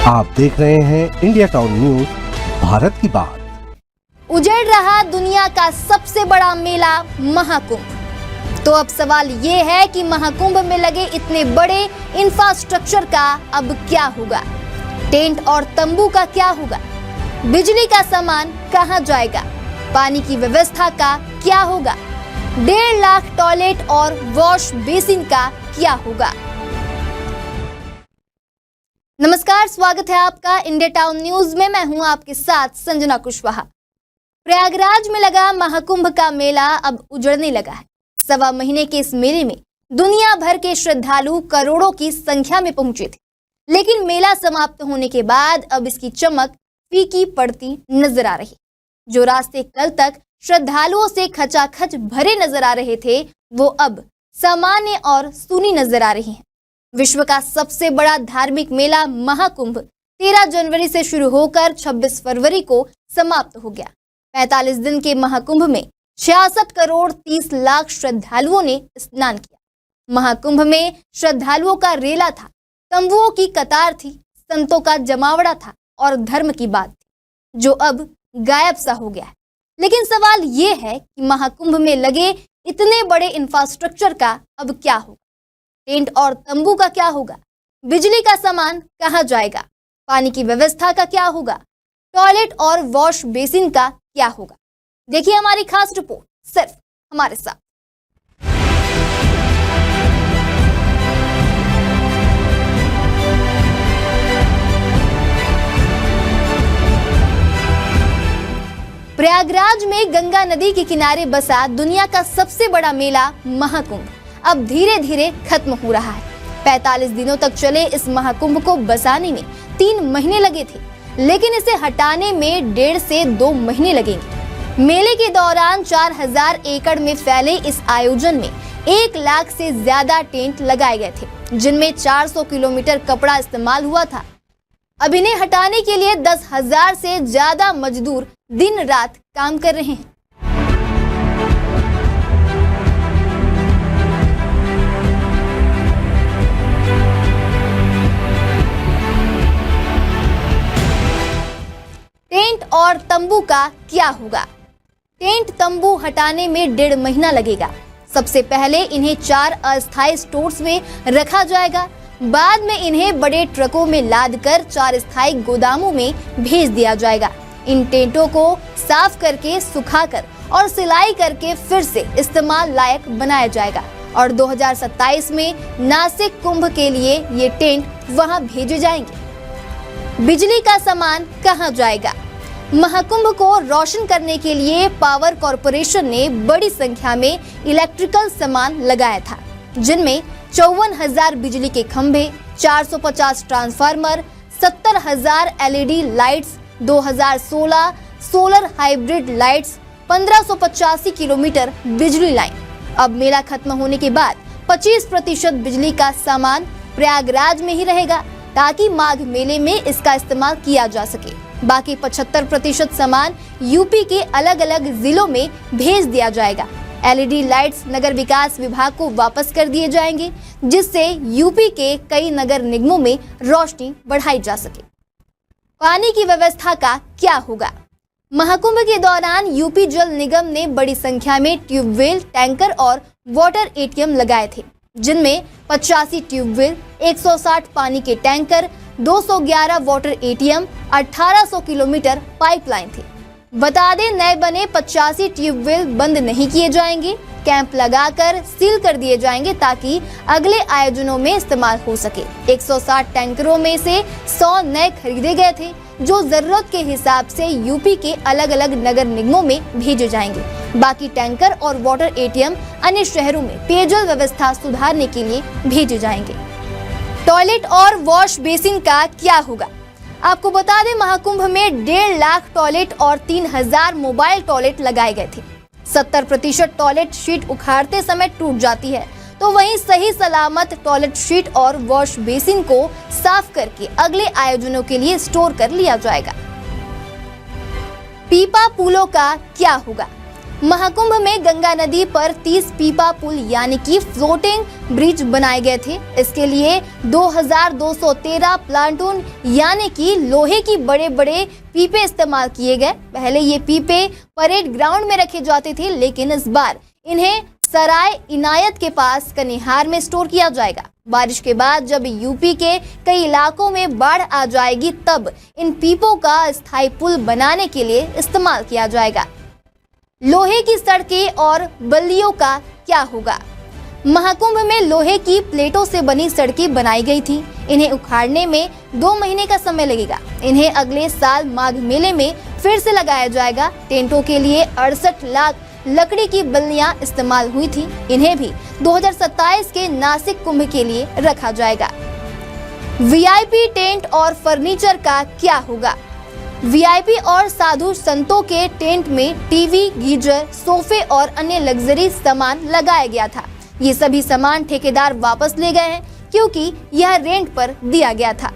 आप देख रहे हैं इंडिया टाउन न्यूज, भारत की बात। उजड़ रहा दुनिया का सबसे बड़ा मेला महाकुंभ। तो अब सवाल ये है कि महाकुंभ में लगे इतने बड़े इंफ्रास्ट्रक्चर का अब क्या होगा? टेंट और तंबू का क्या होगा? बिजली का सामान कहां जाएगा? पानी की व्यवस्था का क्या होगा? 1.5 लाख टॉयलेट और वॉश बेसिन का क्या होगा? नमस्कार, स्वागत है आपका इंडिया टाउन न्यूज में। मैं हूं आपके साथ संजना कुशवाहा। प्रयागराज में लगा महाकुंभ का मेला अब उजड़ने लगा है। 1.25 महीने के इस मेले में दुनिया भर के श्रद्धालु करोड़ों की संख्या में पहुंचे थे, लेकिन मेला समाप्त होने के बाद अब इसकी चमक फीकी पड़ती नजर आ रही। जो रास्ते कल तक श्रद्धालुओं से खचाखच भरे नजर आ रहे थे, वो अब सामान्य और सूनी नजर आ रही हैं। विश्व का सबसे बड़ा धार्मिक मेला महाकुंभ 13 जनवरी से शुरू होकर 26 फरवरी को समाप्त हो गया। 45 दिन के महाकुंभ में 66 करोड़ 30 लाख श्रद्धालुओं ने स्नान किया। महाकुंभ में श्रद्धालुओं का रेला था, तंबुओं की कतार थी, संतों का जमावड़ा था और धर्म की बात थी, जो अब गायब सा हो गया है। लेकिन सवाल ये है कि महाकुंभ में लगे इतने बड़े इंफ्रास्ट्रक्चर का अब क्या होगा? टेंट और तंबू का क्या होगा? बिजली का सामान कहां जाएगा? पानी की व्यवस्था का क्या होगा? टॉयलेट और वॉश बेसिन का क्या होगा? देखिए हमारी खास रिपोर्ट सिर्फ हमारे साथ। प्रयागराज में गंगा नदी के किनारे बसा दुनिया का सबसे बड़ा मेला महाकुंभ अब धीरे धीरे खत्म हो रहा है। 45 दिनों तक चले इस महाकुंभ को बसाने में 3 महीने लगे थे, लेकिन इसे हटाने में 1.5 से 2 महीने लगेंगे। मेले के दौरान 4000 एकड़ में फैले इस आयोजन में 1 लाख से ज्यादा टेंट लगाए गए थे, जिनमें 400 किलोमीटर कपड़ा इस्तेमाल हुआ था। अब इन्हें हटाने के लिए 10,000 से ज्यादा मजदूर दिन रात काम कर रहे हैं। टेंट और तंबू का क्या होगा? टेंट तंबू हटाने में 1.5 महीना लगेगा। सबसे पहले इन्हें 4 अस्थायी स्टोर्स में रखा जाएगा। बाद में इन्हें बड़े ट्रकों में लादकर 4 स्थायी गोदामों में भेज दिया जाएगा। इन टेंटों को साफ करके, सुखाकर और सिलाई करके फिर से इस्तेमाल लायक बनाया जाएगा और 2027 में नासिक कुंभ के लिए ये टेंट वहां भेजे जाएंगे। बिजली का सामान कहां जाएगा? महाकुंभ को रोशन करने के लिए पावर कॉरपोरेशन ने बड़ी संख्या में इलेक्ट्रिकल सामान लगाया था, जिनमें 54,000 बिजली के खंभे, 450 transformer, 70,000 LED lights, 2016 solar hybrid lights, 1585 kilometre बिजली लाइन। अब मेला खत्म होने के बाद 25% बिजली का सामान प्रयागराज में ही रहेगा, ताकि माघ मेले में इसका इस्तेमाल किया जा सके। बाकी 75% सामान यूपी के अलग अलग जिलों में भेज दिया जाएगा। LED लाइट्स नगर विकास विभाग को वापस कर दिए जाएंगे, जिससे यूपी के कई नगर निगमों में रोशनी बढ़ाई जा सके। पानी की व्यवस्था का क्या होगा? महाकुंभ के दौरान यूपी जल निगम ने बड़ी संख्या में ट्यूबवेल, टैंकर और वाटर ATM लगाए थे, जिनमें 85 ट्यूबवेल, 160 पानी के tanker, 211 water ATM, 1800 kilometre pipeline थी। बता दें, नए बने 85 ट्यूबवेल बंद नहीं किए जाएंगे, कैंप लगाकर सील कर दिए जाएंगे ताकि अगले आयोजनों में इस्तेमाल हो सके। 160 टैंकरों में से 100 नए खरीदे गए थे, जो जरूरत के हिसाब से यूपी के अलग अलग नगर निगमों में भेजे जाएंगे। बाकी टैंकर और वाटर ATM अन्य शहरों में पेयजल व्यवस्था सुधारने के लिए भेजे जाएंगे। टॉयलेट और वॉश बेसिन का क्या होगा? आपको बता दें, महाकुंभ में 1.5 लाख टॉयलेट और 3,000 मोबाइल टॉयलेट लगाए गए थे। 70% टॉयलेट शीट उखाड़ते समय टूट जाती है, तो वहीं सही सलामत टॉयलेट शीट और वॉश बेसिन को साफ करके अगले आयोजनों के लिए स्टोर कर लिया जाएगा। पीपा पुलों का क्या होगा? महाकुंभ में गंगा नदी पर 30 पीपा पुल यानी कि फ्लोटिंग ब्रिज बनाए गए थे। इसके लिए 2213 प्लांटून यानी कि लोहे की बड़े बड़े पीपे इस्तेमाल किए गए। पहले ये पीपे परेड ग्राउंड में रखे जाते थे, लेकिन इस बार इन्हें सराय इनायत के पास कनिहार में स्टोर किया जाएगा। बारिश के बाद जब यूपी के कई इलाकों में बाढ़ आ जाएगी, तब इन पीपों का अस्थायी पुल बनाने के लिए इस्तेमाल किया जाएगा। लोहे की सड़कें और बल्लियों का क्या होगा? महाकुंभ में लोहे की प्लेटों से बनी सड़कें बनाई गई थी। इन्हें उखाड़ने में 2 महीने का समय लगेगा। इन्हें अगले साल माघ मेले में फिर से लगाया जाएगा। टेंटों के लिए 68 लाख लकड़ी की बल्लियां इस्तेमाल हुई थी। इन्हें भी 2027 के नासिक कुंभ के लिए रखा जाएगा। वीआईपी टेंट और फर्नीचर का क्या होगा? वीआईपी और साधु संतों के टेंट में टीवी, गीजर, सोफे और अन्य लग्जरी सामान लगाया गया था। ये सभी सामान ठेकेदार वापस ले गए हैं, क्योंकि यह रेंट पर दिया गया था।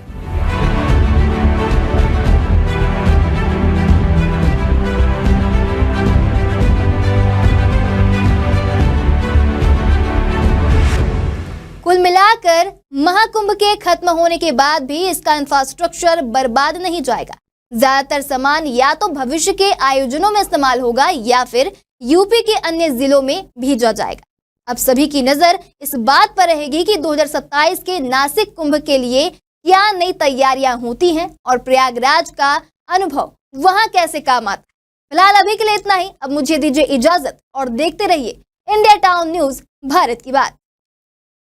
कुल मिलाकर महाकुंभ के खत्म होने के बाद भी इसका इंफ्रास्ट्रक्चर बर्बाद नहीं जाएगा। ज्यादातर सामान या तो भविष्य के आयोजनों में इस्तेमाल होगा या फिर यूपी के अन्य जिलों में भेजा जाएगा। अब सभी की नजर इस बात पर रहेगी कि 2027 के नासिक कुंभ के लिए क्या नई तैयारियां होती हैं और प्रयागराज का अनुभव वहां कैसे काम आता है। फिलहाल अभी के लिए इतना ही। अब मुझे दीजिए इजाजत और देखते रहिए इंडिया टाउन न्यूज, भारत की बात।